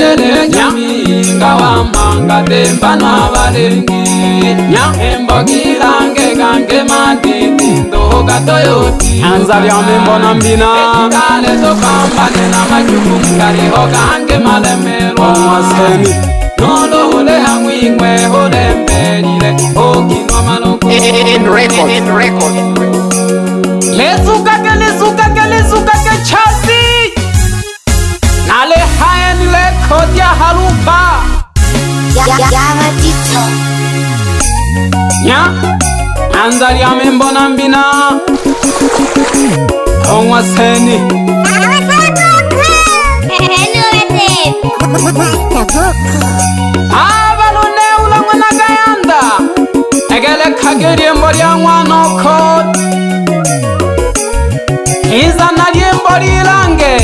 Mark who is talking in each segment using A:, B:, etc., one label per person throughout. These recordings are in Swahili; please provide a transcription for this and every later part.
A: Elele nyaminga wamanga temba na valengi Nyahembo kilange gange matiti ndo gatoyoti
B: Anzali amembo na mbina
A: Kale sokambane na majuku mkariho gange malemelo
B: Maseni
A: Nolo hule hamwingwe hule mpenile Okinwa maloko
C: In record.
B: Lezuka ke chasi Nale haya ni record ya harupa
C: Yama Tito.
B: Nya Anzali amembo na mbina Maseni Abalune ula mwana gayanda Egele kagiri mbori ya mwanoko Izana liembori ilange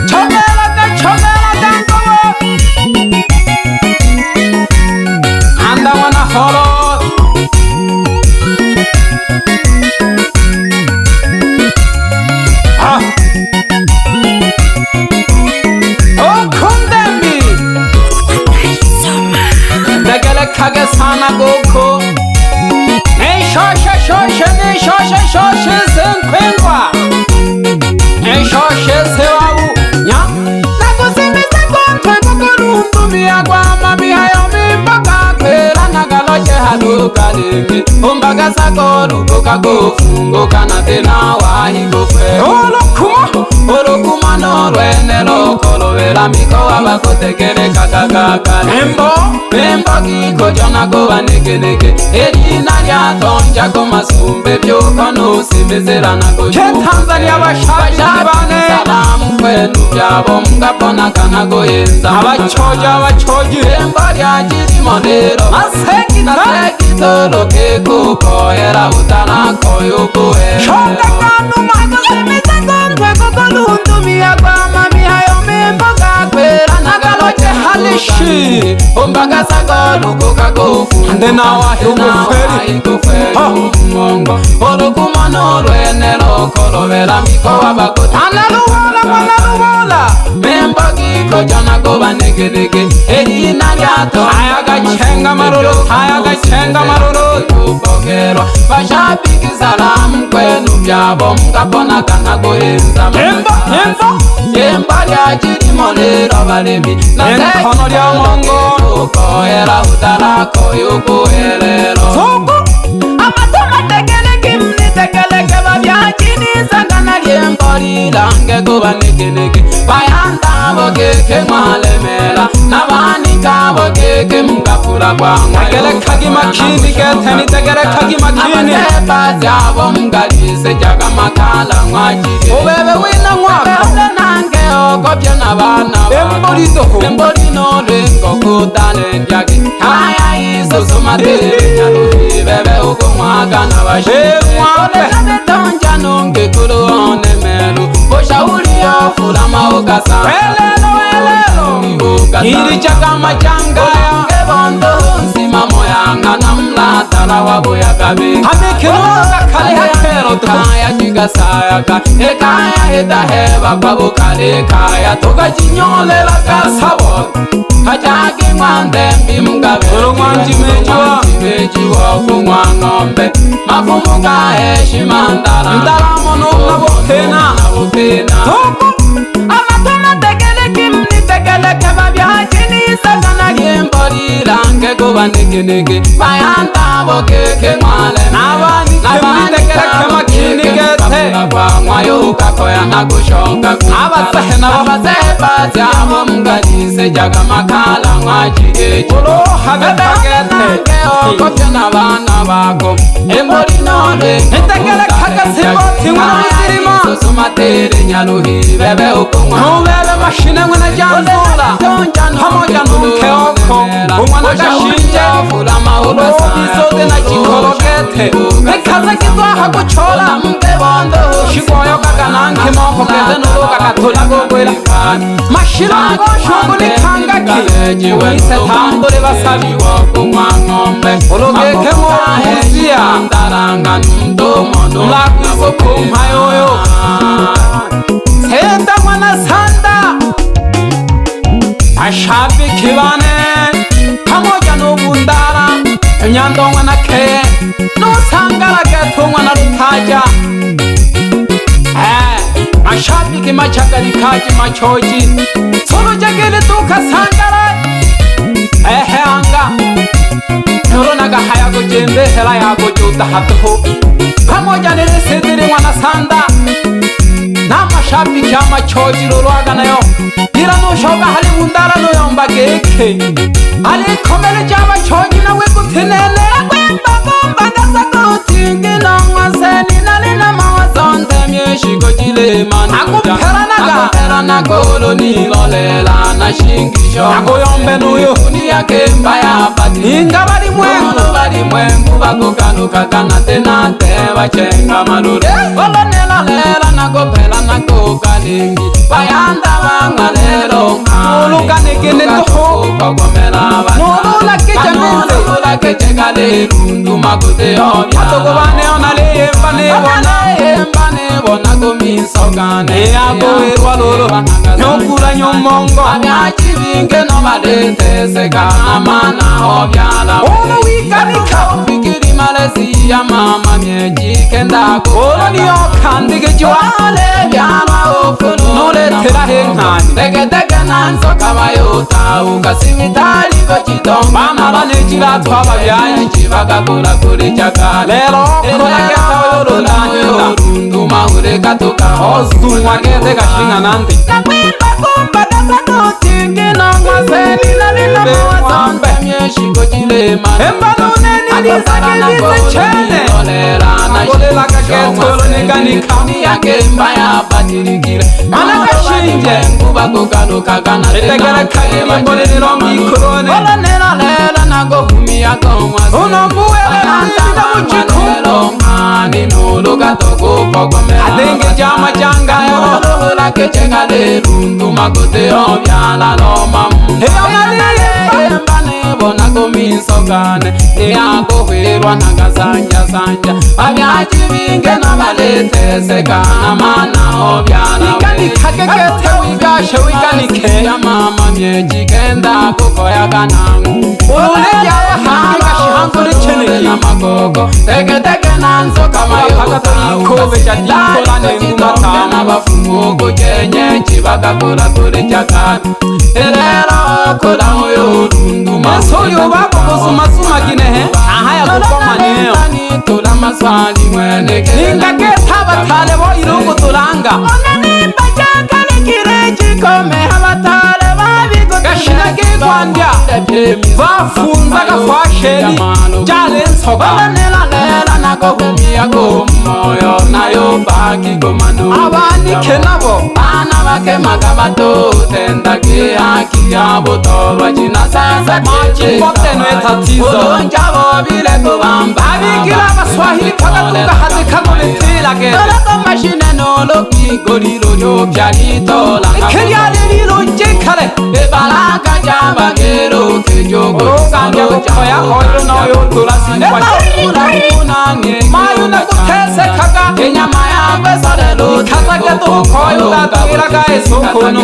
B: Chogela gangobo Anda mwana horo Kage sana goko Nei shoshe senkwengwa Nei shoshe sewabu Nya Nakusimisa kontwe kukurundumia kwa mami hayo mipaka Kwela nagaloche haluka leke Umbaga sakoru kuka kufungo kana tena wahi kufwe Olokuma norwene lokolo Vela miko wabakotekele kakakaka Membo kiko jona kuwa neke Elina ya tonja kumasumbe Vyoko nusimizira na kujuka Tanzania bashabane Salamu kwenu vyabo mungapona kana kuyenza Abachoji Membo ya jiri monero Nasekitolo kekuko Era utana koyukuwe Shoka kanu makusimiza kontwe kukulundumia kwa mami hayo mimboga Kwela nagaloche halishi Umbaga sagolu kuka kufu Andena wahi kuferi Mungo Olukuma norwene lokolo Vela miko wabakota Analuwola Membo kiko jona kuwa neke Elina yato Ayaga chenga maroro Kupokerwa Vashabiki salamu kwenu vyabo Mkapona kana kuhenza Yembo ya jiri monero valemi Nenkono lya mongo Kukohera utalako yukuherero Zuku Amatoma tegeleke mnitegeleke Vavyachini sagana liembo lilange kuwa neke Bayanda bokeke mwalemera Nabanika bokeke mkafura kwa mwayo Tegele kagi makini geteni tegele kagi makini Amatepa zabo mgalise jaga makala mwajige Ubebe wina mwako Ubebe nange okopye na bana Emboli toho Emboli no rengo kutane njagi Kaya iso sumatere nyaluhi Bebe uko mwaka na bashite Ole nade tonja nunge kuru one melu Boshauri ya fulama ukasa Welelo Hiri chaka machanga Ngebondo nsima moyanga na mlatala wabo ya kabe Hamekenoga kale hakero Kaya jiga sayaka Ekaya heta heba kwa bukale Kaya toga chinyolela kasabo Kajagi mwande mbimgabe Urungwanji mejiwa Kungwa ngombe Mafumu kaheshi mandala Ndala mono nabopena Toko Amatona tegele kimni tegele keba vyachini Sagana liembo lilange kuwa neke Bayanda bokeke mwale Nabani kemni tegele kema kini gete Kwa mwayo ukakoya na kushoka Abasehe zabo mgalise jaga makala mwajige Ulo hagete Okopya na bana bako Emboli nole Nitegele kaka simoti mwisirima Susumatere nyaluhi Bebe ukumwa Nubebe mashine mwene janzula Pamoja nuke oko Umwana gashinje Ulo bizote na chikologete Nikaze kitwaha kuchola Mkebondo Shikoyo kaka nanke moko Kete nuluka katula gogwela Mashila ngosho ni kangaki Wise tambule basabi Ulugeke mwuzia Mlaku iso kumpayoyo Senda mwana mashabiki bane pamoja n'ubundara Nyandongwa na Keye n'usangara gatungwa na Rutaja mashabiki machagarikaji machoji surujagiri tukasangara anga Noronaga hayago jembe hela yago juta hatuhu pamoja nilisidiri wanasanda na mashabiki ya machoji lulwaga nayo ila nushoga hali bundara nuyomba geke hali komele jaba choji na wekutinenera kwembagomba gasakutingi na mwaseni nalina mawasonde myeshiko jilemana Agupera kolo nilolela na shingisho Agoyombe nuyo Unia kemba ya pati Inga bari mwengu Bakukanuka kanate nate Bachenga malure Olo nilolela na gopela na kukalingi Bayanda wanga lelo Nuluka nikini tuho Nulula kiche minze Nulula kiche kale rundu makute obya Atoko bane onale yemba nebona kumisogane Eago erwalolo Nyokura nyomongo Amyachivinge no badete Kana mana obyala Ono wikanika Fikiri malezi ya mama Miejike ndako Ono niyo kandige jwale Byama ofunu Nole tera henkani Dege nanso kabayota Ukasimitari kochitonga Bamala nechira twaba byanyi Chivaga kula kuri chakale Lelo kola geta wayololanyela Nduma ureka tuka Ozumwa gete gashinga nandi Nakwimba kumba dasa nutingi Nongwaseni nalina mawazombe Myeshiko chilema Emba nuneni nizagilize chene Agolela kaketolo niganika Niyake mbaya batirikire Manakashinje Nguba kukanuka kana Itegele kagili mbole nilombi kurone Ola nela lela nagohumia komwase Unombuwele nanda muchiko Mani nuluka toku pogomela Adenge jama jangayo Nuluhula kecheka lerundu Makote obyala loma Mbane kumisogane Eyagohwerwa nagasanja sanja Abyachivinge nabalete Kana mana obyala Ikanika kekete wigashe wiganike Ya mama myejikenda kukoya kanangu Ulule yawe hangi gashihangu licheneki Na makoko Teke nanzo kama yota Ikobe jadikola nengumatama Na bafumu kujenye Chibaga kula kuri chakana Erero kula moyorundu Masoyo bako kusuma ginehe Ahaya kukoma niyo Tula maswali mweneke Ninga keta batale bo irungu tulanga Onanimba chaka nikirechi kome Habatale babiko Gashina kikwandia Bafunza gafasheni Jale nsoga Olanela lela nako humia kumoyo Nayo baki kumanu Abanike nabo Bana bake magabato Tendaki haki ya butolwa Jina sasa keche Mpote tatizo Ulunjabo bile kubamba Abikila baswahili kagatuka hazika kumitila gede Nolako mashine noloki Gorilo jobyalitola Ikiriali lilo njekale Ebalaka jamba gero Kejogo Oganja kukoya oyo no yo tulasi Mayu na kutese kaga Enyama ya kwesolelo Kaza geto koyo Gatiraga esokono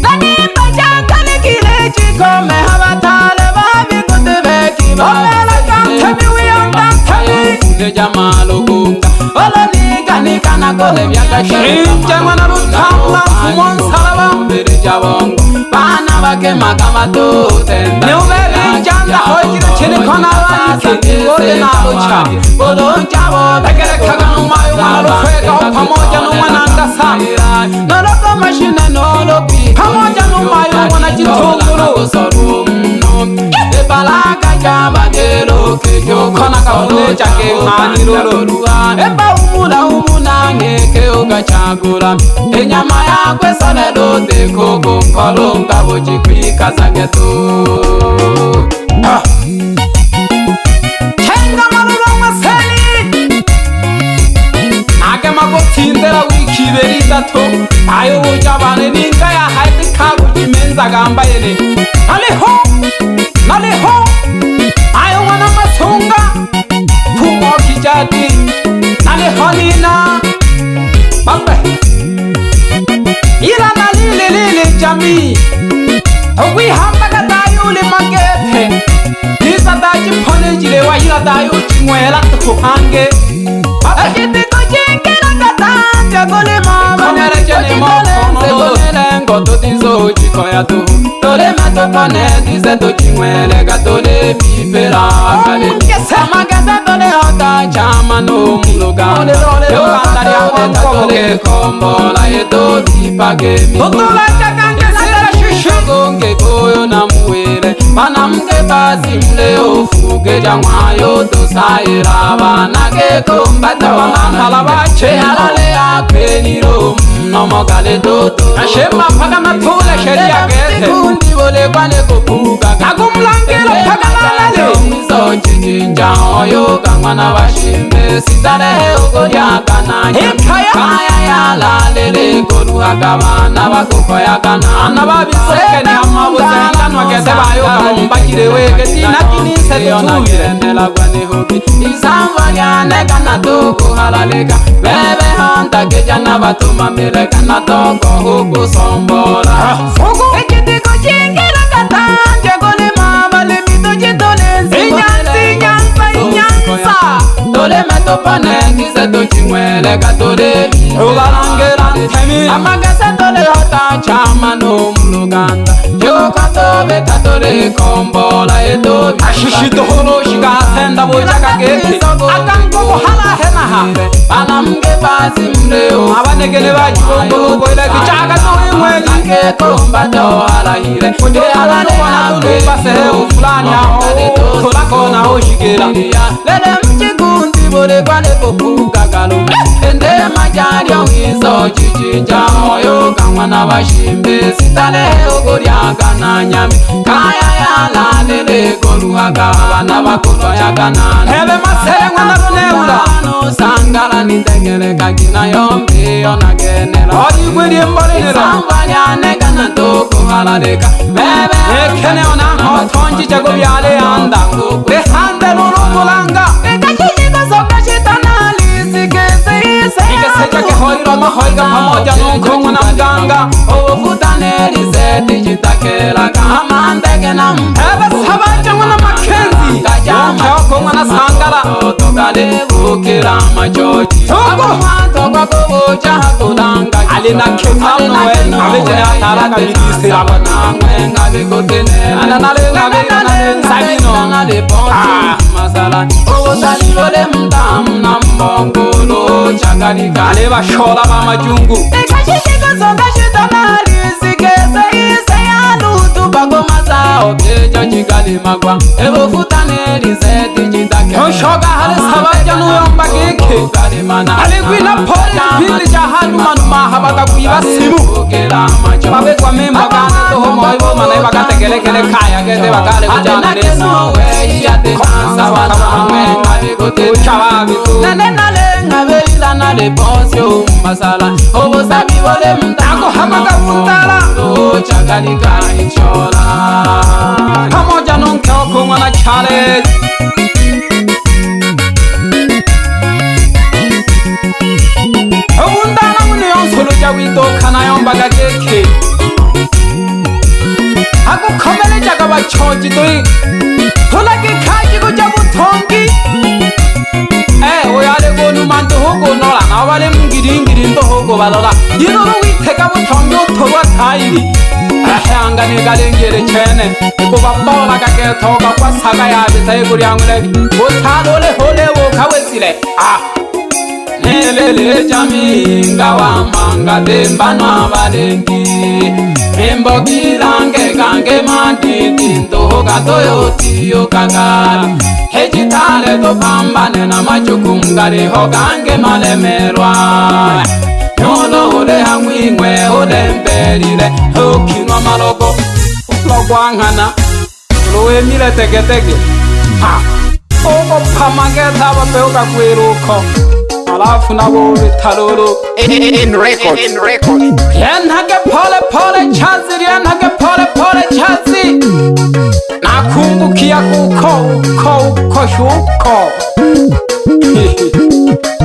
B: Nanimba janga nikile chikome Habatale babi kutibeki Omela kantemi wiyondantemi Kule jamalo gunga Olo nika na kole vyaka Shinja mwana lutamla Fumon salaba Mbiri jabongo Bana bake makamato Tenda Nyubeli janda hojiro chini kona wake Iwode na lucha Bodo jabo Tegere kaganu mayu mwana lufega Pamoja numwana ndasa Noloko mashine noloki Pamoja numayu mwana jitunguru Ebalaka jamba gero Kejo kona kaune chake mani lolo Eba umula umunange Keo gachagura Enyama ya kwesane lote Koko mkolonga Ujikuika zagetu Kenga maruro maseli Nage magotindera wikiberi dato Ayo ujabane ninga ya haiti kagu jimenza gamba yene Naliho Ayo wana masunga Kumo kijadi Naliho nina Babe Ila nalili jamii la dayu chimwela tuhange Akitiko chingila katanja kule mama Konyere chene mokono Tole ngoto tizo chikoya tu Tole matopane tize to chimwele Katole pipera kale Samagasa tole hota chama no muluga Yo kandari ya tole kombola Eto dipage mi Totula chakange sila shishigonge koyo na muwele Panamke basi mle ofuge Jangwayo dosaira Banake kombata Wamala bache halale akweniro Nomokale toto Ashema paka matule sheria gete Kundi wole kwane kupuka Kagumlangelo paka lalale Miso chijinja oyo Kangwana washimbe Sitarehe ugoria kananya Kaya ya lalele Kolu akamana Wakukoya kanana Wabiseke ni amabuze Nganwa kete bayo Kamumbakire weke Tina kinise tutuye Nela kwane hobi Isangwanyane kana toko halaleka Bebe hanta kejana batuma mire kana toko huku sombola Echitiko chingila katanje kone mama le mito chitolezi Inyansa Tole metopane kise tochimwele katole Ugalangela ntemi Amagase tole hota chama no mluganda Yo katobe katole kombola eto Ashishito holo shiga senda bochaka keki Akanko hala hena hare Panamge basi mleo Abanegele bajibongo Koile kichaka no imweli Ange kombata wala hire Kunde alane wanatulu Basehe ufulani hao Tolako na hoshigela Lele mchigundi Bole kwane kukuka kalume Ende majari ya wizo Chichinja moyo Kangwana washimbe Sitalehe ugoria kana nyami Kaya ya lalele Koluha kawana wakuto ya kanana Hebe masere mwana kuneula Sangala nitegele kakina yombi Yona genela Odi kwedi mboli nila Sambanyane kana toko halaleka Bebe Ekene ona Otonji chago vyale anda Behande lulungulanga Ekachijika soka shitanali Sikese chake hoiro mahoiga pamoja nukongwa na mganga Ovutaneri zeti jitakela kama ndege na mpebe Sabaja mwana makenzi Choko mwana sangala Otokale bukira machoji Toko mwanto kwa kubucha hatulanga Alina kemano wenu Abeje atalaka bidisi Abana mwenga bikotenele Ananalenga bikotenele Sabino Masala Ovutalilole mdamu na mbongolo Chakarika Aleba shola mama jungu Ekashishika soka shitanali Sikese ise ya lutu Bako mazao Kejo chikali magwa Evo futaneli zeti jitake Oshoga hali sabaja nuyomba keke Aligwina poli pili jahanu manuma Habaka kuiba simu Babe kwa memba gane toho moibo Mana iba kate kele kele kaya Kete bakale kujana nesu Nane nalenga veila nale bonsyo masala Obo sabi wole mtako hamaka mutala Chakalika ichola Pamoja nunke okungwa na challenge Ogundana mune yonsulu jawito kana yombaga keke Ako komele jaga bachoji doi Tulaki kaji kuja butongi Oyale gonu manto hogo nola Na wale mngiri ndo hogo balola Yinuru witeka butongi utowa tairi Anga nigalengere chene Kuba bola kake toga kwa saga ya bita iguri angulegi Utalole hole wukawesile Nelele jaminga wa manga dembanwa balengi Mimbo kilange kange matiti Ntohoga toyoti yokagari Hejitale topambane na machukumgari Hogange malemerwa Nyolo hole hangwingwe hole mberile Hokinwa maloko Logwangana Lowe mile tege tege Ogo pamageta wapeuka kwiruko Alafu na wowe talolo
C: In record.
B: Yenhage pole pole chazi Yenhage pole pole chazi Nakumbukia uko shuko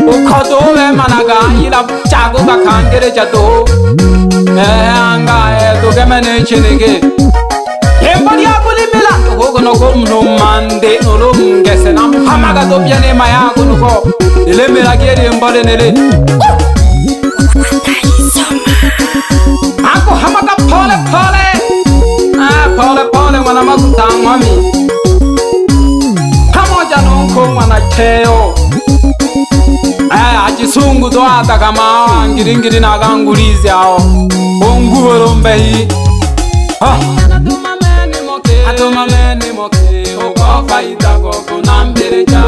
B: Uko dowe managa ila chago kakangere jado Anga tukemene chinige Embali akulimila Ugo kuno ko mnomande nolomngese na muhamaga to byane mayago nuko ilemera gere mbole nele ako hamaga pole pole pole pole mwana makutangwa mi pamoja nonko mwana cheo ajisungu to atakama ngiringiri nagangulizi ao ongurombehi atomameni moke okofaita kokunambereja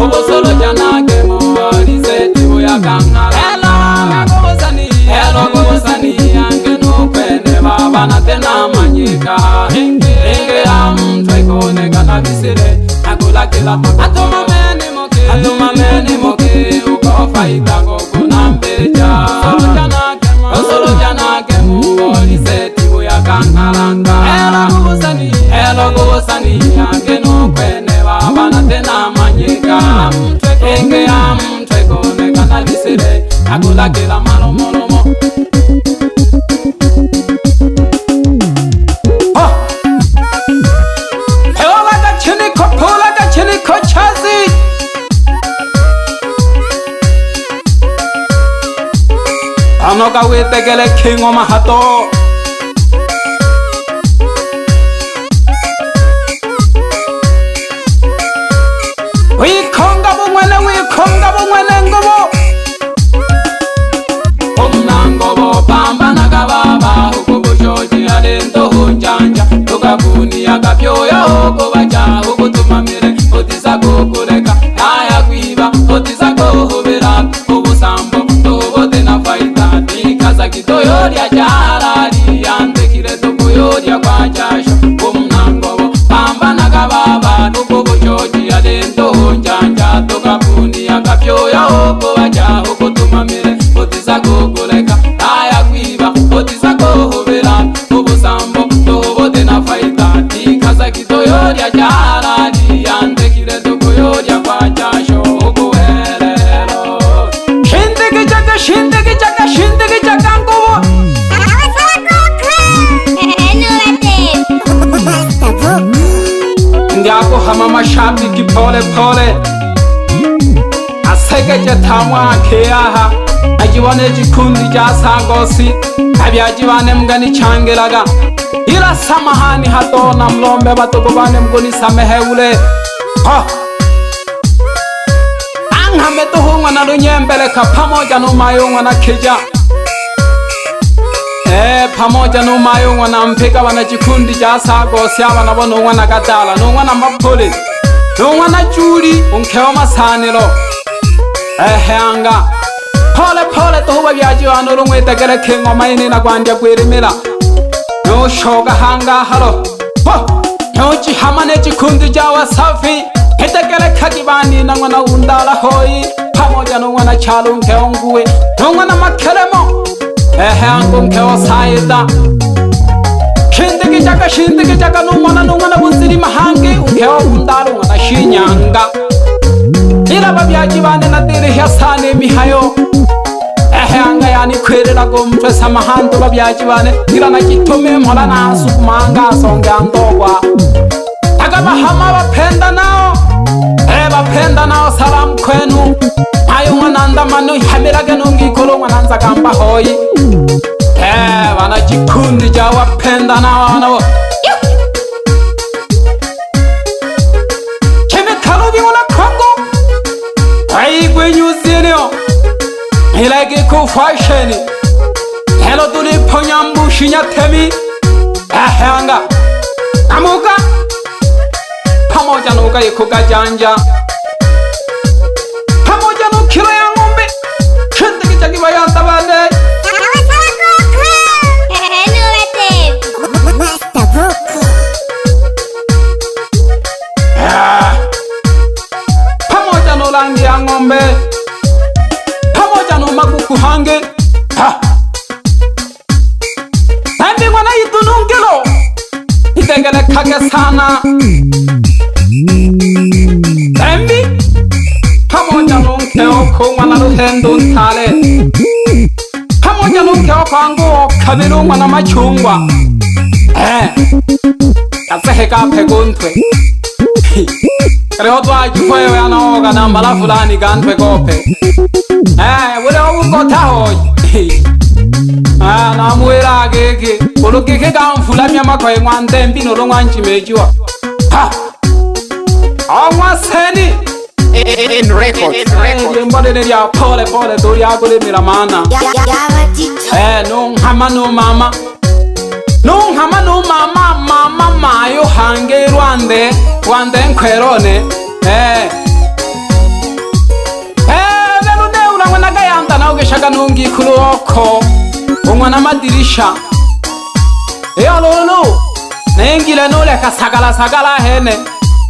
B: obosolo janake moriseti boyakangala elogosani yange nokwene babana tena manyika enge amtwekonekana bisire akulakila atomameni moke okofaita kokunambereja obosolo janake moriseti boyakangalanga elogosani yange nokwene babana tena manyika enge amtwekonekana bisire akulakila malomolomo anoka wetekele kingo mahato wikonga bumwene ngobo omnangobo pambana kababa ukubushoji alendo hunjanja tukabuni yakapyoya huko baja ukutumamire otisa kukureka naya kwiba otisa kuhubira ubusambo tubote na faita nikaza kitoyorya jarari yandekire tukuyorya kwa jasho omnangobo pambana kababa ukubushoji alendo hunjanja tukabuni yakapyoya huko baja ukutumamire otisa kukureka naya kwiba otisa kuhubira ubusambo tubote na faita nikaza kitoyorya jarari yandekire tukuyorya kwa jasho ukuherero shindigi chaka ngubo ndiako hama mashabiki pole pole asegeje tamwa keaha ajibone jikundi ja sagosi abyajibane mgani changelaga ila samahani hatona mlombe batogobane mgoni sameheule angame tuhungwa na lunyembeleka pamoja numayungwa na kija pamoja numayungwa na mpika wana jikundi ja sagosi abana bonungwa na gadala nungwa na mapole nungwa na juli unkeo masanilo anga pole pole tuhuba byajibane urumwetegele kingoma ini na gwandya kwirimira nushoga hanga halo nyoji hamane jikundi ja wasafi hetegele kagibani na ngwana undala hoi pamoja nungwa na chalu nkeo nguwe nungwa na makelemo angu nkeo saida shindigi chaka nungwa na buziri mahangi nkeo undala ngwa na shinyanga ila babyajibane na diri ya sane mihayo anga yani kwerera gomtwe samahando babyajibane ila na kitome mhola nasu kumanga songe andogwa agabahama bapenda nao bapenda nao salamu kwenu ayo mwananda manu hamirage nungikolo mwananza gamba hoi wana jikundi ja wapenda nao wanao chemikalubi mwana kongo aigwe nyuzinio ilage ku fashion hello tuli ponyambushi nyatemi anga amuka pamoja nuka ikuka janja pamoja nukilo ya ngombe shindigi chakiba ya tabane pamoja nulangi ya ngombe pamoja numakuku hange nambi mwana itunungilo itengele kage sana nambi pamoja nunkeo kumwana luhendo ntale pamoja nunkeo kwangu kabiru mwana machungwa Katsehe kape kuntwe Kare hotwa jifwewe anaoga na mbala fulani kantwe kope Wule ugota hoi Na mwera ageke Ulu keke kamfula miyama kwe mwante mpino lo mwanchi mejua Ha Awa seni
C: In record.
B: Mbode neria pole pole Dori agule miramana
C: Yama Tito.
B: Nung hama no mama Nung hama no mama Mama mayo hange Rwande nkwerone Lelo neula mwana gayanta na ugeshaga nungi kuluoko Umwana madirisha Lolo Nengile nule kasagala hene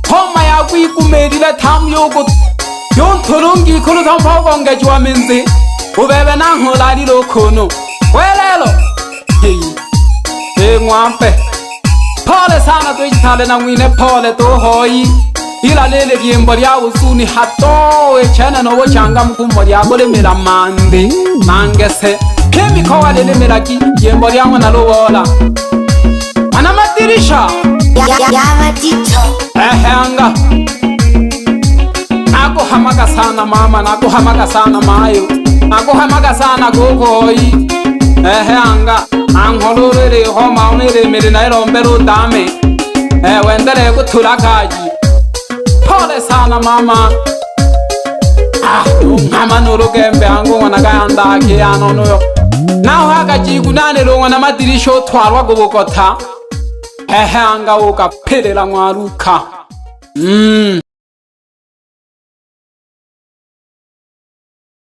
B: Homa ya kuikumerile tamu yogo Yontulungi kulu tampogonge jwa minzi Ubebe na ngolali lokono Welelo Ngwampe Pole sana tuichitale na mwine pole tuhoi Ila lele riembo lia usuni hato Echene no wachanga mkumbo lia gole mira mandi Mangese Kemi kowa lele mira ki Riembo lia mwana luola Mana madirisha
C: Yama Tito.
B: Anga Nako hamaka sana mama Nako hamaka sana mayo Nako hamaka sana kukoi Anga Angolore homa unire mire na irombero dame Wendele kutula kaji Pole sana mama Ngama nurugembe angu wanagayanda ake anono Nao haka jigu nane runga na madirisho twarwa gubukota Anga uka pele la mwaruka